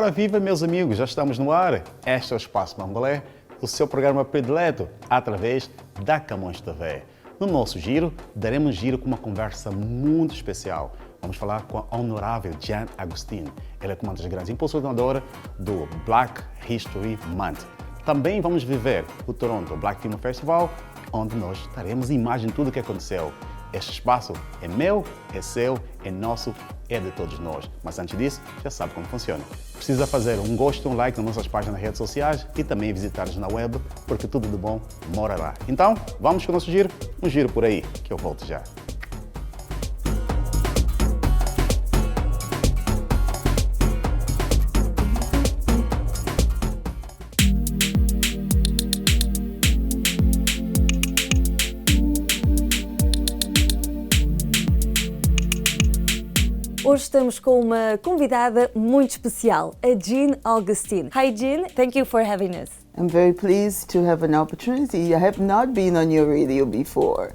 Ora viva, meus amigos, já estamos no ar. Este é o Espaço Mwangolé, o seu programa predileto, através da Camões TV. No nosso giro, daremos giro com uma conversa muito especial. Vamos falar com a honorável Jean Augustine. Ela é uma das grandes impulsionadoras do Black History Month. Também vamos viver o Toronto Black Film Festival, onde nós teremos imagem de tudo o que aconteceu. Este espaço é meu, é seu, é nosso, é de todos nós. Mas antes disso, já sabe como funciona. Precisa fazer um gosto, um like nas nossas páginas nas redes sociais e também visitar-nos na web, porque tudo de bom mora lá. Então, vamos com o nosso giro, um giro por aí, que eu volto já. Hoje estamos com uma convidada muito especial, a Jean Augustine. Hi Jean, thank you for having us. I'm very pleased to have an opportunity. I have not been on your radio before,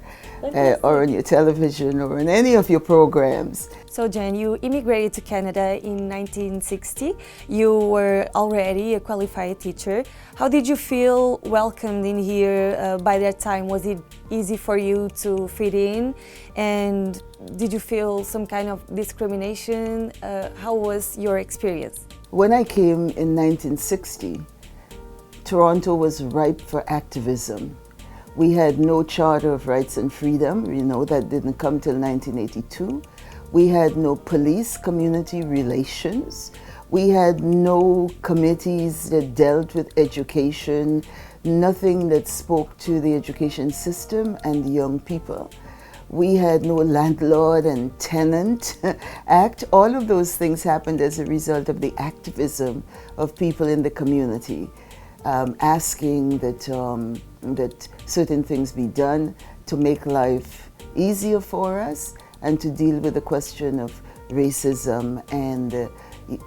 or on your television, or in any of your programs. So Jean, you immigrated to Canada in 1960. You were already a qualified teacher. How did you feel welcomed in here by that time? Was it easy for you to fit in? And did you feel some kind of discrimination? How was your experience? When I came in 1960, Toronto was ripe for activism. We had no Charter of Rights and Freedom, that didn't come till 1982. We had no police community relations. We had no committees that dealt with education, nothing that spoke to the education system and young people. We had no landlord and tenant act. All of those things happened as a result of the activism of people in the community. Asking that certain things be done to make life easier for us and to deal with the question of racism and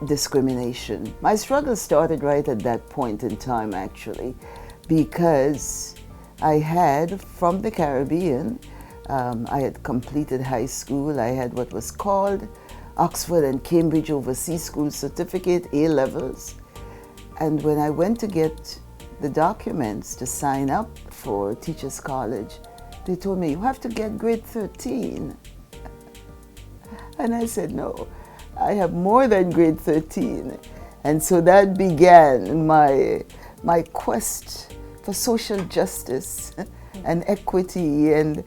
discrimination. My struggle started right at that point in time, actually, because I had, from the Caribbean, I had completed high school. I had what was called Oxford and Cambridge Overseas School Certificate, A-levels. And when I went to get the documents to sign up for Teachers College, they told me, you have to get grade 13. And I said, no, I have more than grade 13. And so that began my quest for social justice and equity and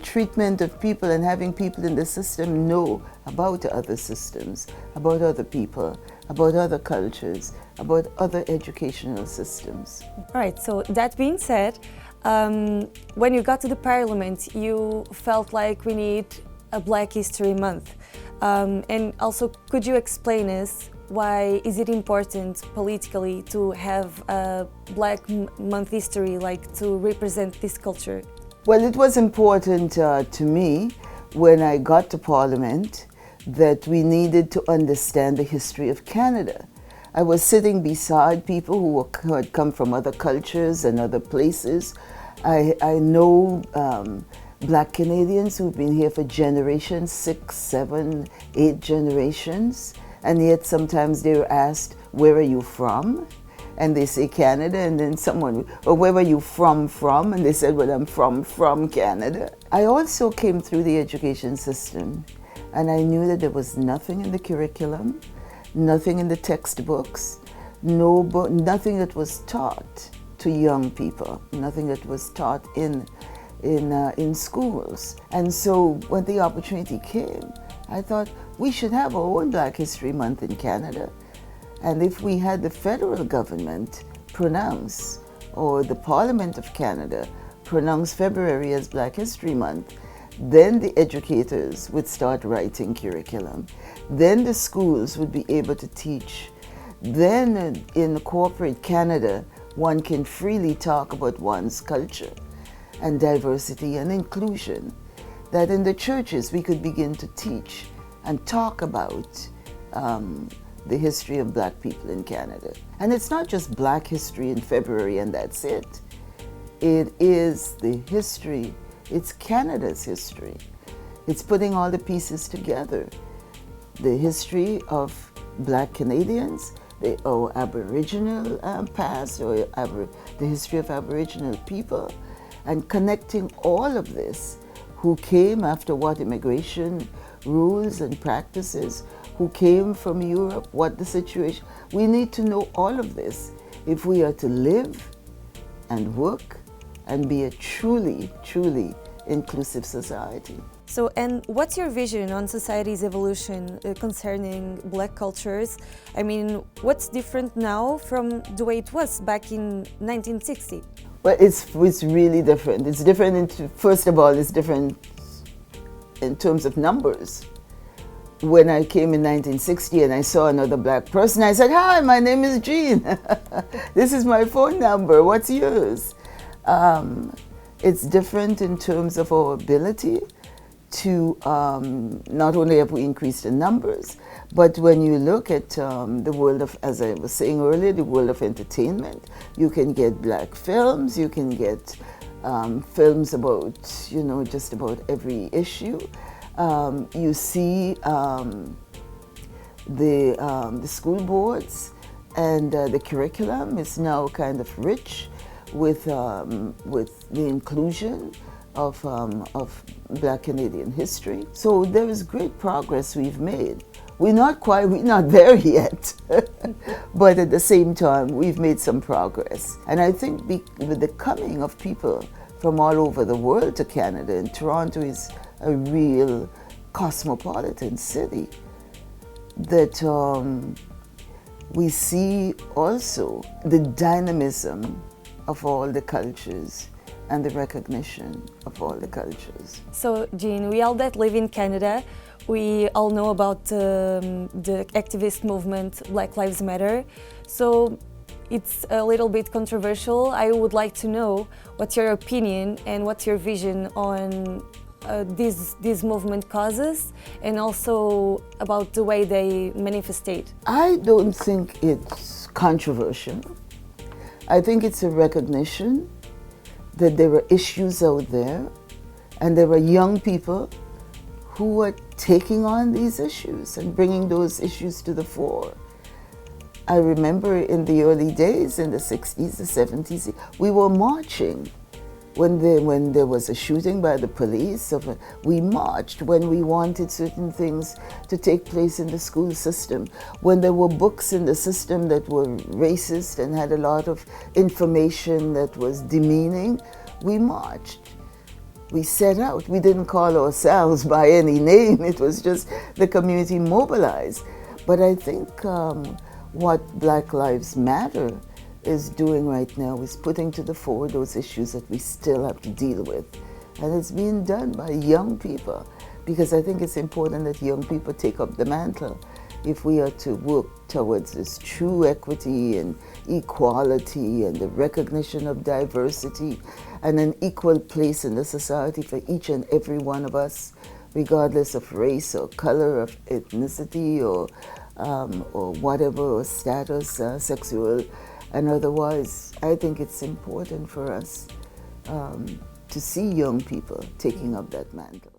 treatment of people, and having people in the system know about other systems, about other people, about other cultures, about other educational systems. All right, so that being said, when you got to the Parliament, you felt like we need a Black History Month. And also, could you explain us why is it important politically to have a Black Month history, like to represent this culture? Well, it was important to me when I got to Parliament that we needed to understand the history of Canada. I was sitting beside people who had come from other cultures and other places. I know Black Canadians who've been here for generations, 6, 7, 8 generations, and yet sometimes they're asked, where are you from? And they say Canada, and then someone, or where were you from? And they said, well, I'm from Canada. I also came through the education system, and I knew that there was nothing in the curriculum, nothing in the textbooks, nothing that was taught to young people, nothing that was taught in schools. And so when the opportunity came, I thought we should have our own Black History Month in Canada. And if we had the federal government pronounce, or the Parliament of Canada pronounce February as Black History Month, then the educators would start writing curriculum. Then the schools would be able to teach. Then in corporate Canada, one can freely talk about one's culture and diversity and inclusion. That in the churches we could begin to teach and talk about the history of Black people in Canada. And it's not just Black history in February and that's it. It is the history, it's Canada's history. It's putting all the pieces together. The history of Black Canadians, our Aboriginal past, or the history of Aboriginal people, and connecting all of this, who came after what immigration rules and practices, who came from Europe, what the situation. We need to know all of this if we are to live and work and be a truly, truly inclusive society. So, and what's your vision on society's evolution concerning Black cultures? I mean, what's different now from the way it was back in 1960? Well, it's really different. It's different, first of all, it's different in terms of numbers. When I came in 1960 and I saw another Black person, I said, "Hi, my name is Jean. This is my phone number. What's yours?" It's different in terms of our ability to, not only have we increased in numbers, but when you look at the world of, as I was saying earlier, the world of entertainment, you can get Black films, you can get films about, you know, just about every issue. You see the school boards and the curriculum is now kind of rich with the inclusion of Black Canadian history. So there is great progress we've made. We're not there yet, but at the same time, we've made some progress. And I think with the coming of people from all over the world to Canada, and Toronto is a real cosmopolitan city, that we see also the dynamism of all the cultures and the recognition of all the cultures. So, Jean, we all that live in Canada, we all know about the activist movement Black Lives Matter. So it's a little bit controversial. I would like to know what's your opinion and what's your vision on these movement causes, and also about the way they manifestate. I don't think it's controversial. I think it's a recognition that there are issues out there, and there are young people who are taking on these issues and bringing those issues to the fore. I remember in the early days, in the 60s, the 70s, we were marching. When there was a shooting by the police, we marched when we wanted certain things to take place in the school system. When there were books in the system that were racist and had a lot of information that was demeaning, we marched. We set out. We didn't call ourselves by any name. It was just the community mobilized. But I think what Black Lives Matter is doing right now is putting to the fore those issues that we still have to deal with. And it's being done by young people, because I think it's important that young people take up the mantle if we are to work towards this true equity and equality and the recognition of diversity and an equal place in the society for each and every one of us, regardless of race or color, of ethnicity or whatever, or status, sexual and otherwise. I think it's important for us to see young people taking up that mantle.